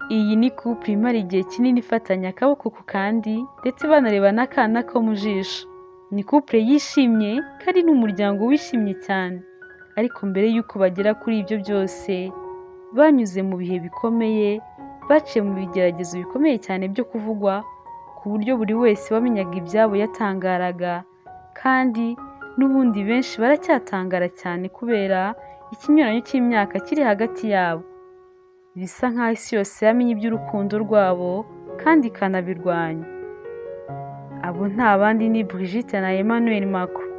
Iyi ni couple imara igihe kinini ifatanya akaboko ku kandi ndetse banarebana akana ko mu jisho. Ni couple yishimye kandi n'umuryango wishimye cyane. Ariko mbere y'uko bagera kuri ibyo byose, banyuze mu bihe bikomeye, baciye mu bigeragezo bikomeye cyane byo kuvugwa, ku buryo buri wese wamenyaga ibyabo yatangaraga, kandi n'ubundi benshi baracyatangara cyane kubera ikinyuranyo cy'imyaka kiri hagati yabo. Bisa nk'aho isi yose yamenye iby'urukundo rwabo kandi ikanabirwanya. Abo nta bandi ni Brigitte na Emmanuel Macron.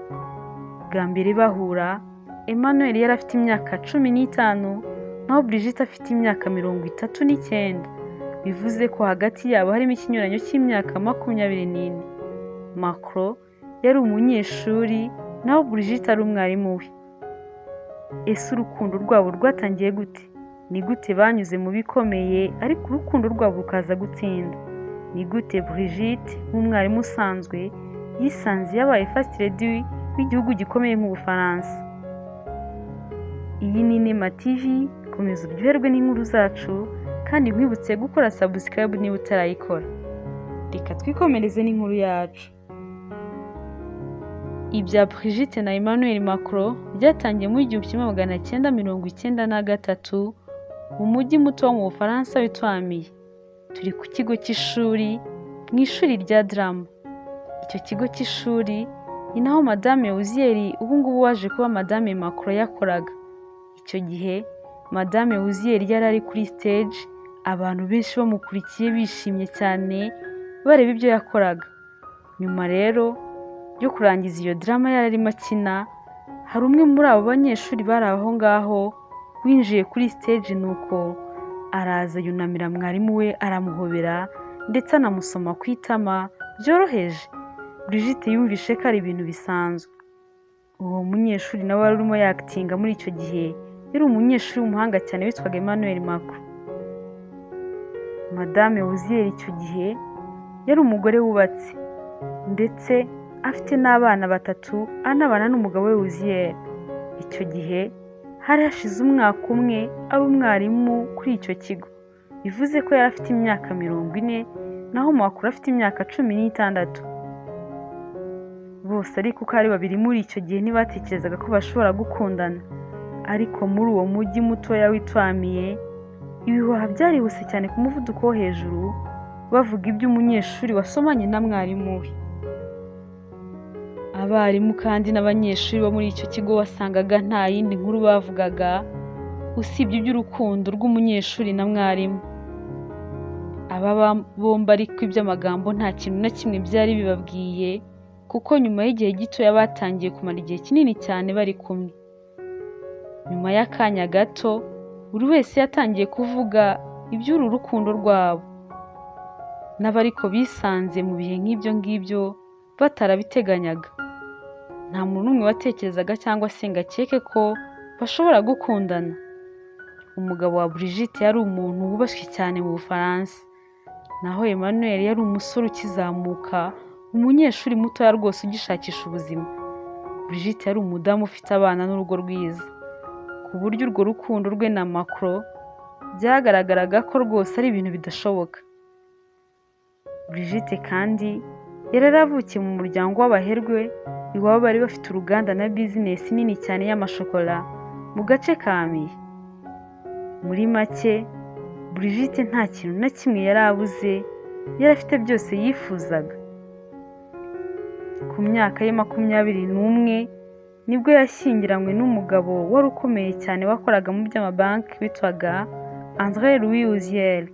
Bwa mbere bahura, Emmanuel yari afite imyaka 15, naho Brigitte afite imyaka 39. Bivuze ko hagati yabo harimo ikinyuranyo cy'imyaka 24. Macron yari umunyeshuri, naho Brigitte ari umwarimu we. Ese urukundo rwabo rwatangiye gute? Ni gute banyuze mu bikomeye ariko urukundo rwabo rukaza gutsinda? Ni gute Brigitte nk'umwarimu usanzwe yisanze yabaye first lady w'igihugu gikomeye nk'Ubufaransa? Iyi ni Nema TV, komeza uryoherwe n'inkuru zacu kandi nkwibutse gukora subscribe niba utarayikora. Reka twikomereze n'inkuru yacu. Ibya Brigitte na Emmanuel Macron byatangiye muri 1993 mu mujyi muto wo mu Bufaransa witwa Amiens. Turi ku kigo cy'ishuri, mu ishuri rya drama. Icyo kigo cy'ishuri ni naho Madame Uziel ubu ngubu waje kuba Madame Macron yakoraga. Icyo gihe Madame Uziel yari ari kuri stage, abantu benshi bamukurikiye bishimye cyane bareba ibyo yakoraga. Nyuma rero yo kurangiza iyo drama yararimo akina, hari umwe muri abo banyeshuri bari aho ngaho winjiye kuri stage, nuko araza yunamira mwarimu we aramuhobera ndetse anamusoma ku itama byoroheje. Brigitte yumvishe ko ari ibintu bisanzwe. Uwo munyeshuri nawe wari urimo yakitinga muri icyo gihe yari umunyeshuri w'umuhanga cyane witwaga Emmanuel Macron. Madame Uziel icyo gihe yari umugore wubatse ndetse afite n'abana 3, anabana n'umugabo we Uziel. Icyo gihe hari hashize umwaka umwe ari umwarimu kuri icyo kigo. Bivuze ko yari afite imyaka 40, naho Macron afite imyaka 16. Bose ariko uko ari babiri muri icyo gihe ntibatekerezaga ko bashobora gukundana. Ariko muri uwo mujyi mutoya witwa Amiens, ibihuha byarihuse cyane ku muvuduko wo hejuru, bavuga iby'umunyeshuri wasomanye na mwarimu we. Abarimu kandi n'abanyeshuri bo muri icyo kigo wasangaga nta yindi nkuru bavugaga usibye iby'urukundo rw'umunyeshuri na mwarimu. Aba bombi ariko iby'amagambo nta kintu na kimwe byari bibabwiye, kuko nyuma y'igihe gito batangiye kumara igihe kinini cyane bari kumwe. Nyuma y'akanya gato, buri wese yatangiye kuvuga iby'uru rukundo rwabo. N'abariko bisanze mu bihe nk'ibyo ngibyo batarabiteganyaga. Nta muntu n'umwe watekerezaga cyangwa se ngo akeke ko bashobora gukundana. Umugabo wa Brigitte yari umuntu wubashywe cyane mu Bufaransa, naho Emmanuel yari umusore ukizamuka, umunyeshuri mutoya rwose ugishakisha ubuzima. Brigitte yari umudamu ufite abana n'urugo rwiza, ku buryo urwo rukundo rwe na Macron byagaragaraga ko rwose ari ibintu bidashoboka. Brigitte kandi yari yaravukiye mu muryango w'abaherwe, iwabo bari bafite uruganda na business nini cyane y'amashokora mu gace ka Amiens. Muri make, Brigitte nta kintu na kimwe yari abuze, yari afite byose yifuzaga. Ku myaka ye 21 nibwo yashyingiranywe n'umugabo wari ukomeye cyane wakoraga mu by'amabanki witwaga André Louis Uziel,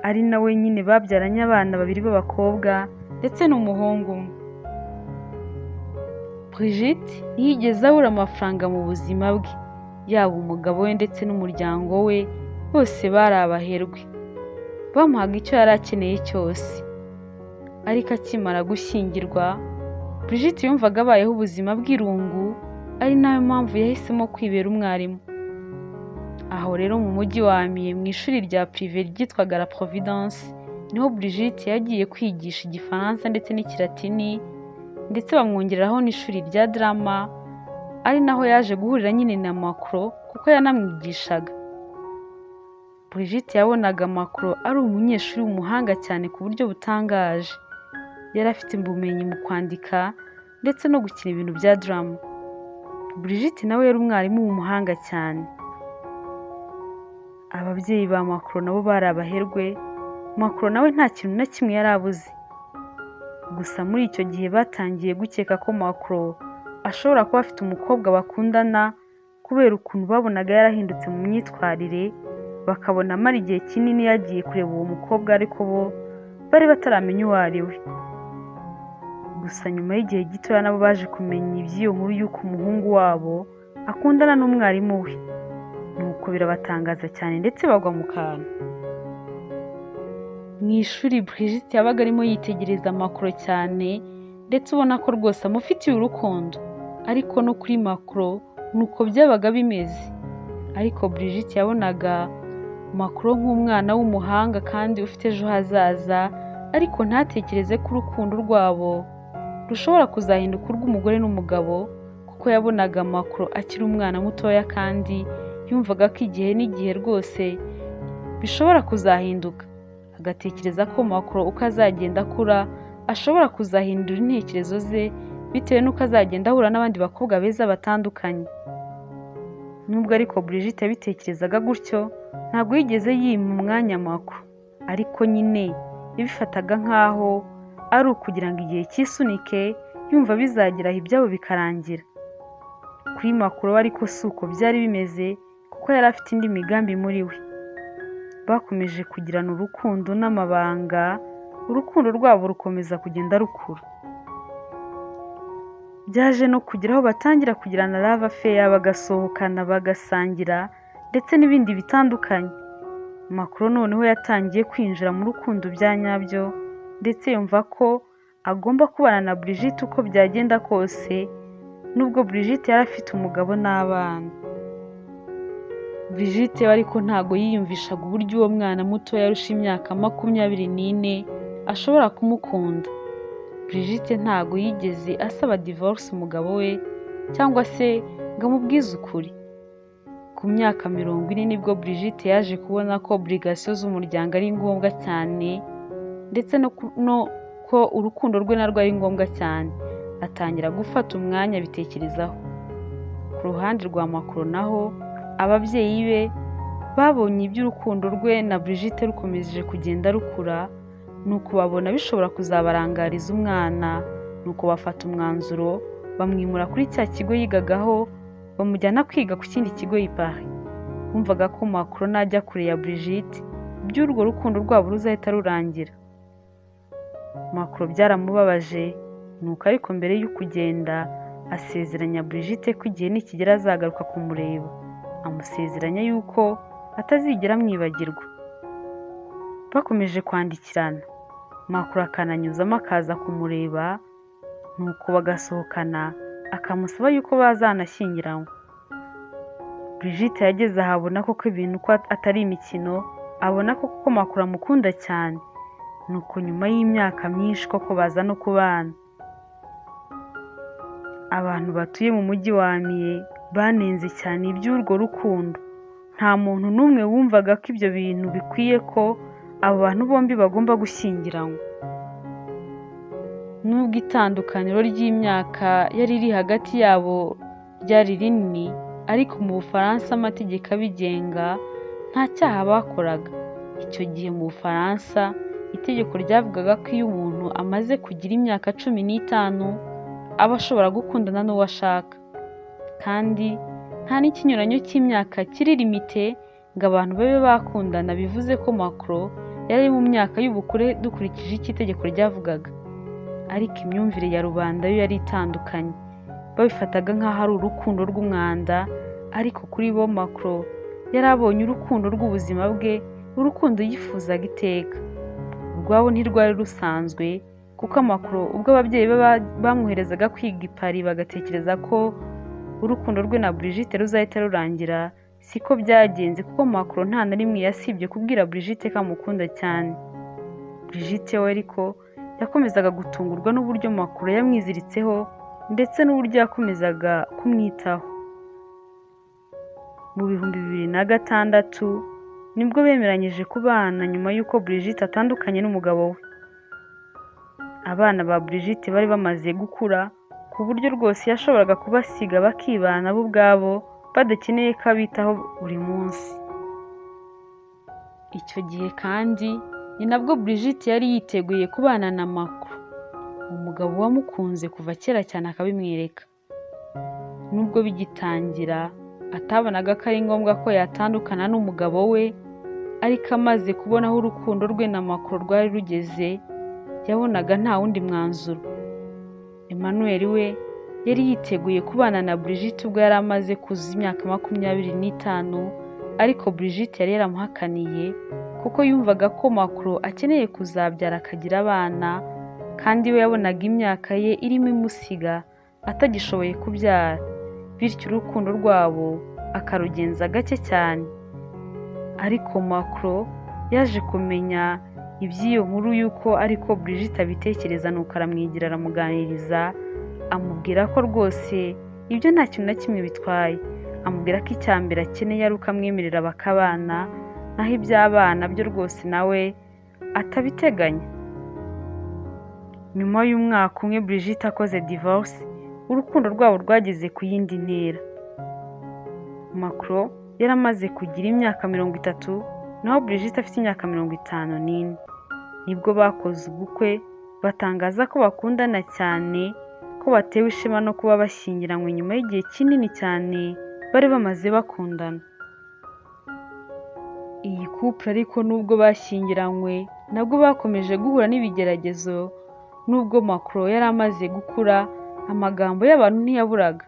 ari nawe nyine babyaranye abana 2 b'abakobwa ndetse n'umuhungu umwe. Brigitte ntiyigeze abura amafaranga mu buzima bwe, yaba umugabo we ndetse n'umuryango we bose bari abaherwe, bamuhaga icyo yari akeneye cyose. Ariko akimara gushyingirwa, Brigitte yumvaga abayeho ubuzima bw'irungu, ari nayo mpamvu yahisemo kwibera umwarimu. Aho rero mu mujyi wa Amiens mu ishuri rya privé ryitwaga La Providence, niho Brigitte yagiye kwigisha Igifaransa ndetse n'Ikilatini, ndetse bamwongereraho n'ishuri rya drama, ari naho yaje guhurira nyine na Macron kuko yanamwigishaga. Brigitte yabonaga Macron ari umunyeshuri w'umuhanga cyane ku buryo butangaje. Yari afite ubumenyi mu kwandika ndetse no gukina ibintu bya drama. Brigitte nawe yari umwarimu w'umuhanga cyane. Ababyeyi ba Macron nabo bari abaherwe. Macron nawe nta kintu na kimwe yari abuze. Gusa muri icyo gihe batangiye gukeka ko Macron ashobora kuba afite umukobwa bakundana kubera ukuntu babonaga yarahindutse mu myitwarire, bakabona amara igihe kinini yagiye kureba uwo mukobwa ariko bo bari bataramenya uwo ari we. Gusa nyuma y'igihe gitoya nabo baje kumenya iby'iyo nkuru y'uko umuhungu wabo akundana n'umwarimu we. Nuko birabatangaza cyane ndetse bagwa mu kantu. Mu ishuri Brigitte yabaga arimo yitegereza Macron cyane ndetse ubona ko rwose amufitiye urukundo, ariko no kuri Macron nuko byabaga bimeze. Ariko Brigitte yabonaga Macron nk'umwana w'umuhanga kandi ufite ejo hazaza, ariko ntatekereze ko urukundo rwabo rushobora kuzahinduka urw'umugore n'umugabo, kuko yabonaga Macron akiri umwana mutoya kandi yumvaga ko igihe n'igihe rwose bishobora kuzahinduka. Agatekereza ko Macron uko azagenda akura ashobora kuzahindura intekerezo ze bitewe n'uko azagenda ahura n'abandi bakobwa beza batandukanye. Nubwo ariko Brigitte yabitekerezaga gutyo, ntabwo yigeze yima umwanya Macron, ariko nyine yabifataga nk'aho ari ukugira ngo igihe cyisunike yumva bizageraho ibyabo bikarangira. Kuri Macron ariko si uko byari bimeze, kuko yari afite indi migambi muri we. Bakomeje kugirana urukundo n'amabanga, urukundo rwabo rukomeza kugenda rukura. Byaje no kugira aho batangira kugirana love affair, bagasohokana bagasangira ndetse n'ibindi bitandukanye. Macron noneho yatangiye kwinjira mu rukundo bya nyabyo, ndetse yumva ko agomba kubana na Brigitte uko byagenda kose, nubwo Brigitte yari afite umugabo n'abana. Brigitte ariko ntago yiyumvishaga uburyo uwo mwana muto yarusha imyaka 24 ashobora kumukunda. Brigitte ntago yigeze asaba divorce umugabo we cyangwa se ngo amubwize ukuri. Ku myaka 40 nibwo Brigitte yaje kubona ko obligation z'umuryango ari ngombwa cyane, ndetse no ko urukundo rwe narwo ari ngombwa cyane. Atangira gufata umwanya bitekerezaho. Ku ruhande rwa Macron naho, ababyeyi be babonye iby'urukundo rwe na Brigitte rukomeje kugenda rukura, nuko babona bishobora kuzabarangariza umwana, nuko bafata umwanzuro bamwimura kuri cya kigo yigagaho, bamujyana kwiga ku kindi kigo i Paris. Bumvaga ko Macron najya kure ya Brigitte by'urwo rukundo rwabo ruzahita rurangira. Macron byaramubabaje, nuko ariko mbere yo kugenda asezeranya Brigitte ko igihe nikigera azagaruka kumureba. Amusezeranya yuko atazigera amwibagirwa. Bakomeje kwandikirana. Macron akananyuzamo akaza kumureba, nuko bagasohokana, akamusaba yuko bazanashyingiranywa. Brigitte yageze ahabona ko ibintu ko atari imikino, abona ko kuko Macron amukunda cyane, nuko nyuma y'imyaka myinshi koko baza no kubana. Abantu batuye mu mujyi wa Amiens banenze cyane iby'urwo rukundo. Nta muntu n'umwe wumvaga ko ibyo bintu bikwiye ko abo bantu bombi bagomba gushyingiranywa. Nubwo itandukaniro ry'imyaka yari iri hagati yabo ryari rinini, ariko mu Bufaransa amategeko abigenga nta cyaha bakoraga. Icyo gihe mu Bufaransa itegeko ryavugaga ko iyo umuntu amaze kugira imyaka 15 aba ashobora gukundana n'uwo ashaka, kandi nta n'ikinyuranyo cy'imyaka kiri limite ngo abantu babe bakundana. Bivuze ko Macron yari mu myaka y'ubukure dukurikije iki itegeko ryavugaga, ariko imyumvire ya rubanda yo yari itandukanye. Babifataga nk'aho ari urukundo rw'umwanda, ariko kuri bo Macron yari abonye urukundo rw'ubuzima bwe, urukundo yifuzaga iteka. Urwabo ntirwari rusanzwe, kuko Macron ubwo ababyeyi be bamwoherezaga kwiga i Paris bagatekereza ko urukundo rwe na Brigitte ruzahita rurangira, siko byagenze, kuko Macron nta na rimwe yasibye kubwira Brigitte ko amukunda cyane. Brigitte we ariko yakomezaga gutungurwa n'uburyo Macron yamwiziritseho, ndetse n'uburyo yakomezaga kumwitaho. Mu 2006 nibwo bemeranyije kubana nyuma y'uko Brigitte atandukanye n'umugabo we. Abana ba Brigitte bari bamaze gukura ku buryo rwose yashoboraga kubasiga bakibana bo ubwabo badakeneye ko abitaho buri munsi. Icyo gihe kandi ni nabwo Brigitte yari yiteguye kubana na Macron, umugabo wamukunze kuva kera cyane akabimwereka. Nubwo bigitangira atabonaga ko ari ngombwa ko yatandukana n'umugabo we, ariko amaze kubona aho urukundo rwe na Macron rwari rugeze, yabonaga nta wundi mwanzuro. Emmanuel we yari yiteguye kubana na Brigitte ubwo yari amaze kuzuza imyaka 25, ariko Brigitte yari yaramuhakaniye kuko yumvaga ko Macron akeneye kuzabyara akagira abana, kandi we yabonaga imyaka ye irimo imusiga atagishoboye kubyara, bityo urukundo rwabo akarugenza gake cyane. Ariko Macron yaje kumenya iby'iyo nkuru y'uko ariko Brigitte abitekereza, nuko aramwigira aramuganiriza, amubwira ko rwose ibyo nta kintu na kimwe bitwaye. Amubwira ko icya mbere akeneye ari uko amwemerera bakabana, naho iby'abana byo rwose nawe atabiteganya. Nyuma y'umwaka umwe Brigitte akoze divorce, urukundo rwabo rwageze ku yindi ntera. Macron yari amaze kugira imyaka 30, naho Brigitte afite imyaka 54. Nibwo bakoze ubukwe, batangaza ko bakundana cyane, ko batewe ishema no kuba bashyingiranywe nyuma y'igihe kinini cyane bari bamaze bakundana. Iyi couple ariko nubwo bashyingiranywe, nabwo bakomeje guhura n'ibigeragezo. Nubwo Macron yari amaze gukura, amagambo y'abantu ntiyaburaga.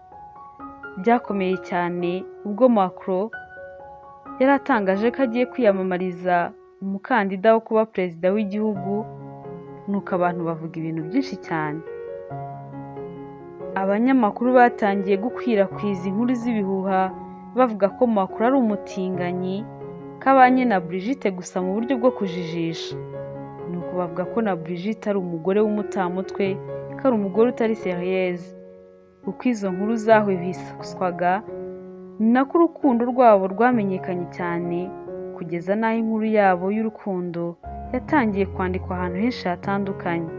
Byakomeye cyane ubwo Macron yari atangaje ko agiye kwiyamamariza umukandida wo kuba perezida w'igihugu, nuko abantu bavuga ibintu byinshi cyane. Abanyamakuru batangiye gukwirakwiza inkuru z'ibihuha bavuga ko Macron ari umutinganyi, kabanye na Brigitte gusa mu buryo bwo kujijisha. Nuko bavuga ko na Brigitte ari umugore w'umutamutwe, ko ari umugore utari serieuse. Uko izo nkuru zahwihwiswaga, ni nako urukundo rwabo rwamenyekanye cyane, kugeza n'aho inkuru yabo y'urukundo yatangiye kwandikwa ahantu henshi hatandukanye.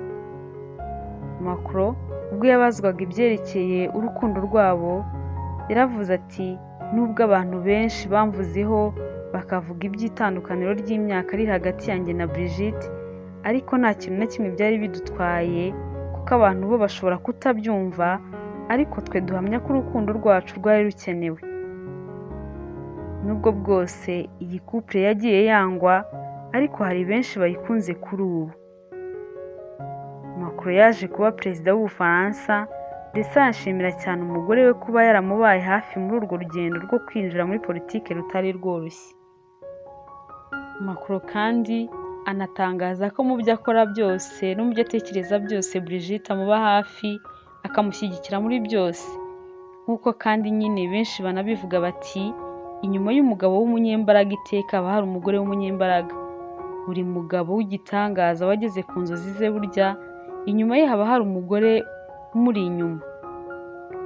Macron ubwo yabazwaga ibyerekeye urukundo rwabo, yaravuze ati nubwo abantu benshi bamvuzeho bakavuga iby'itandukaniro ry'imyaka ari hagati yanjye na Brigitte, ariko nta kintu na kimwe byari bidutwaye, kuko abantu bo bashobora kutabyumva, ariko twe duhamya ko urukundo rwacu rwari rukenewe. Nubwo bwose iyi couple yagiye yangwa, ariko hari benshi bayikunze kuri ubu. Macron yaje kuba perezida w'Ubufaransa, ndetse arashimira cyane umugore we kuba yaramubaye hafi muri urwo rugendo rwo kwinjira muri politiki rutari rworoshye. Macron kandi anatangaza ko mu byo akora byose no mu byo atekereza byose Brigitte amuba hafi, akamushyigikira muri byose. Nk'uko kandi nyine benshi banabivuga bati inyuma y'umugabo w'umunyembaraga iteka haba hari umugore w'umunyembaraga. Buri mugabo w'igitangaza wageze ku nzozi ze, burya inyuma ye haba hari umugore umuri inyuma.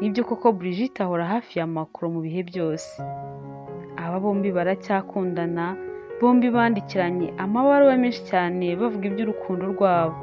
Nibyo koko Brigitte ahora hafi ya Macron mu bihe byose. Aba bombi baracyakundana, bombi bandikiranye amabaruwa menshi cyane bavuga iby'urukundo rwabo.